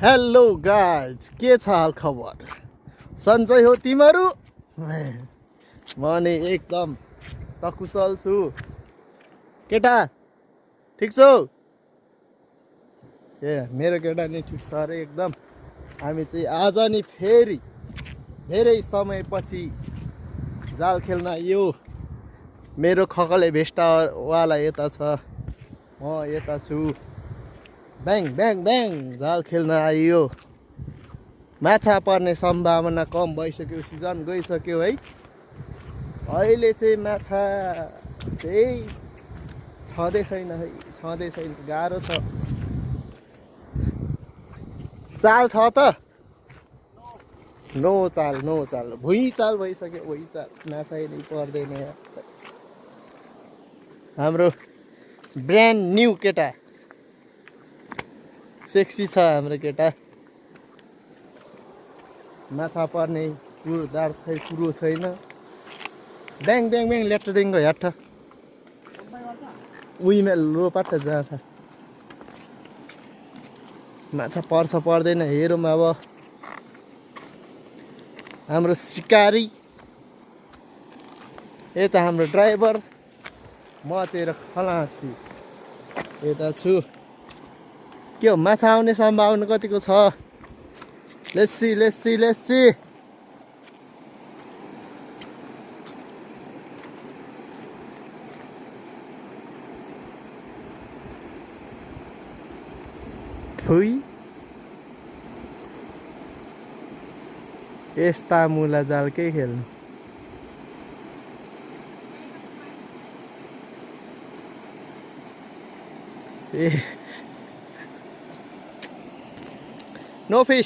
Hello guys, के छ हाल खबर? सन्चै हो तिमीहरू? म नि एकदम सकुशल छु। केटा ठिक छौ? ए मेरो केटा नि ठिक छ अरे एकदम। हामी चाहिँ आज नि फेरि धेरै समयपछि जाल खेल्न आइयो। मेरो खकले भेस्टावाला यता छ, म यता छु। ब्याङ ब्याङ ब्याङ जाल खेल्न आइयो। माछा पर्ने सम्भावना कम भइसक्यो, सिजन गइसक्यो है। अहिले चाहिँ माछा त्यही छँदै छैन, गाह्रो छ। चाल छ त? नो चाल भुइँ चाल भइसक्यो, भुइँ चाल। माछा नै पर्दैन यार। हाम्रो ब्रान्ड न्यू केटा, सेक्सी छ हाम्रो केटा। माछा पर्ने कुरो छैन। ब्याङ ब्याङ ब्याङ ल्याट्रिङको हेठ उहीँ लोपाट जाँदा माछा पर्छ पर्दैन हेरौँ अब। हाम्रो सिकारी यता, हाम्रो ड्राइभर, म चाहिँ खलासी यता छु। के हो, माछा आउने सम्भावना कतिको छ? लेस्सी लेस्सी लेस्सी। थुई यस्ता मुला जाल के खेल्नु। ए नो फिस।